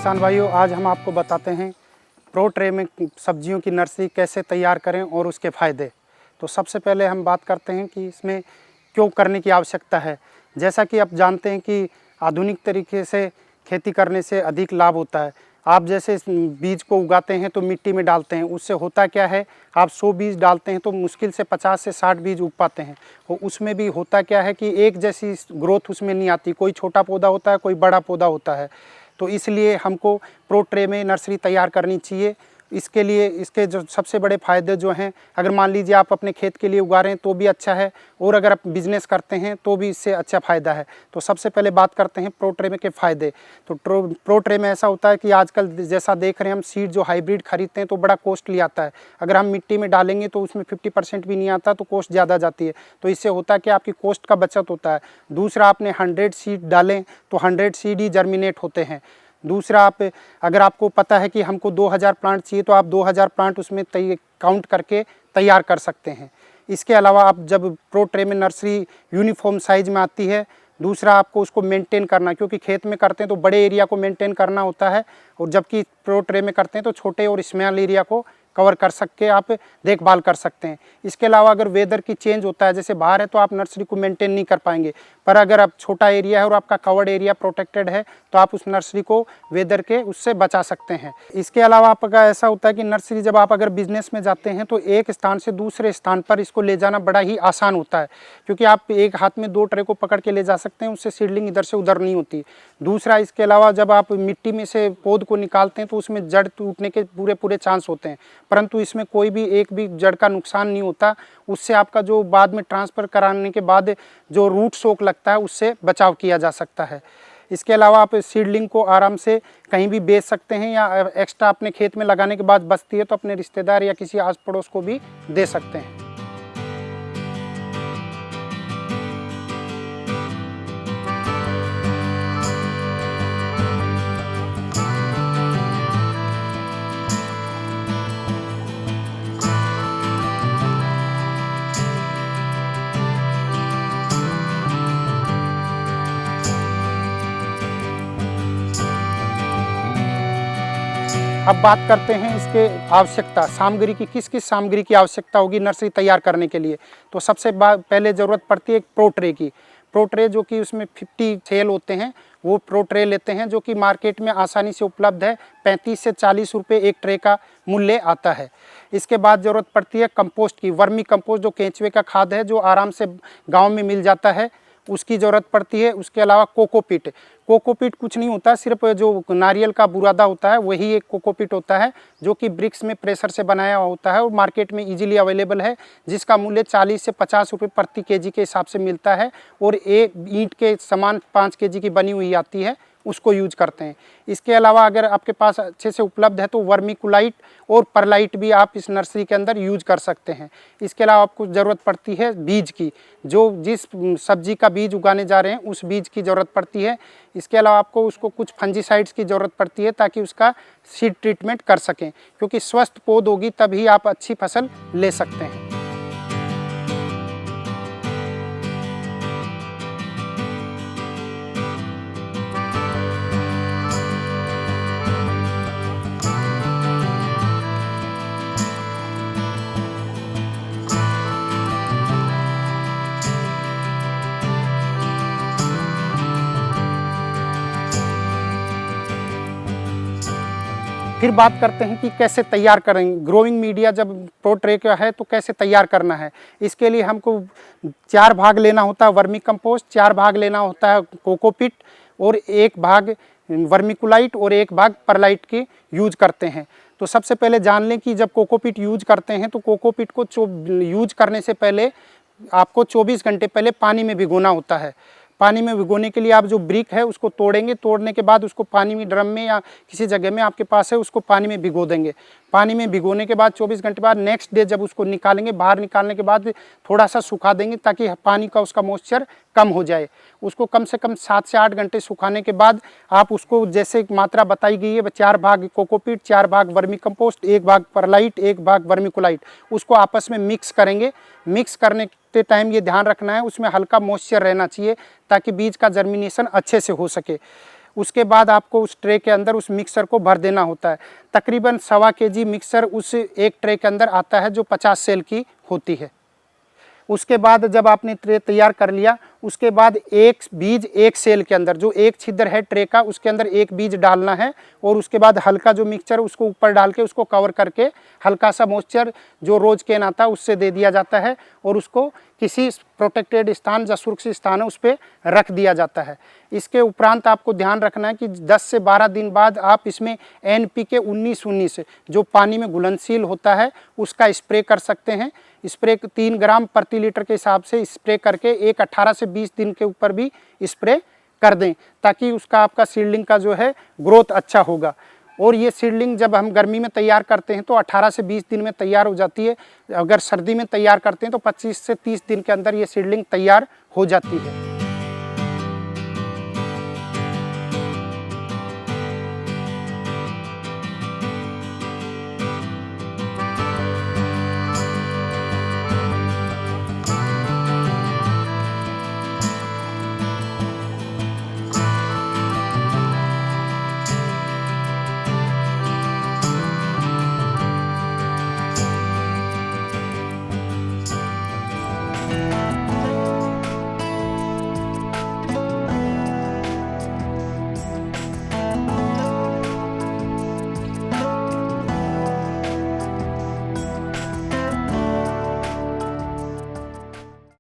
किसान भाइयों, आज हम आपको बताते हैं प्रो ट्रे में सब्जियों की नर्सरी कैसे तैयार करें और उसके फ़ायदे। तो सबसे पहले हम बात करते हैं कि इसमें क्यों करने की आवश्यकता है। जैसा कि आप जानते हैं कि आधुनिक तरीके से खेती करने से अधिक लाभ होता है। आप जैसे इस बीज को उगाते हैं तो मिट्टी में डालते हैं, उससे होता क्या है, आप 100 बीज डालते हैं तो मुश्किल से 50 से 60 बीज उग पाते हैं। और उसमें भी होता क्या है कि एक जैसी ग्रोथ उसमें नहीं आती, कोई छोटा पौधा होता है, कोई बड़ा पौधा होता है। तो इसलिए हमको प्रो ट्रे में नर्सरी तैयार करनी चाहिए। इसके लिए इसके जो सबसे बड़े फ़ायदे जो हैं, अगर मान लीजिए आप अपने खेत के लिए उगा रहे हैं तो भी अच्छा है, और अगर आप बिज़नेस करते हैं तो भी इससे अच्छा फ़ायदा है। तो सबसे पहले बात करते हैं प्रो ट्रे में के फ़ायदे। तो प्रो ट्रे में ऐसा होता है कि आजकल जैसा देख रहे हैं हम, सीड जो हाइब्रिड खरीदते हैं तो बड़ा कॉस्टली आता है। अगर हम मिट्टी में डालेंगे तो उसमें 50% भी नहीं आता, तो कॉस्ट ज़्यादा जाती है। तो इससे होता है कि आपकी कॉस्ट का बचत होता है। दूसरा, आपने 100 सीड डालें तो 100 सीड ही जर्मिनेट होते हैं। दूसरा, आप अगर आपको पता है कि हमको 2000 प्लांट चाहिए तो आप 2000 प्लांट उसमें काउंट करके तैयार कर सकते हैं। इसके अलावा आप जब प्रो ट्रे में नर्सरी यूनिफॉर्म साइज़ में आती है, दूसरा आपको उसको मेंटेन करना, क्योंकि खेत में करते हैं तो बड़े एरिया को मेंटेन करना होता है, और जबकि प्रो ट्रे में करते हैं तो छोटे और स्मॉल एरिया को कवर कर सके आप देखभाल कर सकते हैं। इसके अलावा अगर वेदर की चेंज होता है, जैसे बाहर है तो आप नर्सरी को मेंटेन नहीं कर पाएंगे, पर अगर आप छोटा एरिया है और आपका कवर्ड एरिया प्रोटेक्टेड है तो आप उस नर्सरी को वेदर के उससे बचा सकते हैं। इसके अलावा आपका ऐसा होता है कि नर्सरी जब आप अगर बिजनेस में जाते हैं तो एक स्थान से दूसरे स्थान पर इसको ले जाना बड़ा ही आसान होता है, क्योंकि आप एक हाथ में 2 ट्रे को पकड़ के ले जा सकते हैं, उससे सीडलिंग इधर से उधर नहीं होती। दूसरा, इसके अलावा जब आप मिट्टी में से पौध को निकालते हैं तो उसमें जड़ टूटने के पूरे चांस होते हैं, परंतु इसमें कोई भी एक भी जड़ का नुकसान नहीं होता। उससे आपका जो बाद में ट्रांसफ़र कराने के बाद जो रूट शॉक लगता है उससे बचाव किया जा सकता है। इसके अलावा आप सीडलिंग को आराम से कहीं भी बेच सकते हैं, या एक्स्ट्रा अपने खेत में लगाने के बाद बचती है तो अपने रिश्तेदार या किसी आस पड़ोस को भी दे सकते हैं। अब बात करते हैं इसके आवश्यकता सामग्री की, किस किस सामग्री की आवश्यकता होगी नर्सरी तैयार करने के लिए। तो सबसे पहले ज़रूरत पड़ती है एक प्रो ट्रे की। प्रो ट्रे जो कि उसमें 50 सेल होते हैं, वो प्रो ट्रे लेते हैं, जो कि मार्केट में आसानी से उपलब्ध है। 35 से 40 रुपये एक ट्रे का मूल्य आता है। इसके बाद ज़रूरत पड़ती है कंपोस्ट की। वर्मी कंपोस्ट जो केंचुए का खाद है, जो आराम से गाँव में मिल जाता है, उसकी ज़रूरत पड़ती है। उसके अलावा कोकोपीट। कोकोपीट कुछ नहीं होता, सिर्फ जो नारियल का बुरादा होता है वही एक कोकोपीट होता है, जो कि ब्रिक्स में प्रेशर से बनाया होता है और मार्केट में इजीली अवेलेबल है, जिसका मूल्य 40 से 50 रुपये प्रति केजी के हिसाब से मिलता है, और एक ईंट के समान 5 केजी की बनी हुई आती है, उसको यूज करते हैं। इसके अलावा अगर आपके पास अच्छे से उपलब्ध है तो वर्मिकुलाइट और परलाइट भी आप इस नर्सरी के अंदर यूज कर सकते हैं। इसके अलावा आपको ज़रूरत पड़ती है बीज की, जो जिस सब्जी का बीज उगाने जा रहे हैं उस बीज की ज़रूरत पड़ती है। इसके अलावा आपको उसको कुछ फंजीसाइड्स की ज़रूरत पड़ती है, ताकि उसका सीड ट्रीटमेंट कर सकें, क्योंकि स्वस्थ पौध होगी तभी आप अच्छी फसल ले सकते हैं। फिर बात करते हैं कि कैसे तैयार करेंगे। ग्रोइंग मीडिया जब प्रो ट्रे का है तो कैसे तैयार करना है। इसके लिए हमको 4 भाग लेना होता है वर्मी कंपोस्ट, 4 भाग लेना होता है कोकोपीट, और 1 भाग वर्मिकुलाइट और 1 भाग परलाइट की यूज करते हैं। तो सबसे पहले जान लें कि जब कोकोपीट यूज करते हैं तो कोकोपीट को यूज करने से पहले आपको 24 घंटे पहले पानी में भिगोना होता है। पानी में भिगोने के लिए आप जो ब्रिक है उसको तोड़ेंगे, तोड़ने के बाद उसको पानी में ड्रम में या किसी जगह में आपके पास है उसको पानी में भिगो देंगे। पानी में भिगोने के बाद 24 घंटे बाद नेक्स्ट डे जब उसको निकालेंगे, बाहर निकालने के बाद थोड़ा सा सुखा देंगे, ताकि पानी का उसका मॉइस्चर कम हो जाए। उसको कम से कम 7 से 8 घंटे सुखाने के बाद आप उसको जैसे मात्रा बताई गई है, 4 भाग कोकोपीट, 4 भाग वर्मी कंपोस्ट, 1 भाग परलाइट, 1 भाग वर्मिकुलाइट, उसको आपस में मिक्स करेंगे। मिक्स करने के टाइम ये ध्यान रखना है उसमें हल्का मॉइस्चर रहना चाहिए, ताकि बीज का जर्मिनेशन अच्छे से हो सके। उसके बाद आपको उस ट्रे के अंदर उस मिक्सर को भर देना होता है। तकरीबन 1.25 kg मिक्सर उस एक ट्रे के अंदर आता है जो 50 सेल की होती है। उसके बाद जब आपने ट्रे तैयार कर लिया, उसके बाद एक बीज एक सेल के अंदर, जो एक छिद्र है ट्रे का उसके अंदर एक बीज डालना है और उसके बाद हल्का जो मिक्सचर उसको ऊपर डाल के उसको कवर करके हल्का सा मॉइस्चर जो रोज कैन आता है उससे दे दिया जाता है और उसको किसी प्रोटेक्टेड स्थान या सुरक्षित स्थान है उस पर रख दिया जाता है। इसके उपरांत आपको ध्यान रखना है कि 10 से 12 दिन बाद आप इसमें NPK 19-19 जो पानी में घुलनशील होता है उसका स्प्रे कर सकते हैं। स्प्रे 3 ग्राम प्रति लीटर के हिसाब से स्प्रे करके एक 18 से 20 दिन के ऊपर भी स्प्रे कर दें ताकि उसका आपका सीडलिंग का जो है ग्रोथ अच्छा होगा। और ये सीडलिंग जब हम गर्मी में तैयार करते हैं तो 18 से 20 दिन में तैयार हो जाती है। अगर सर्दी में तैयार करते हैं तो 25 से 30 दिन के अंदर ये सीडलिंग तैयार हो जाती है।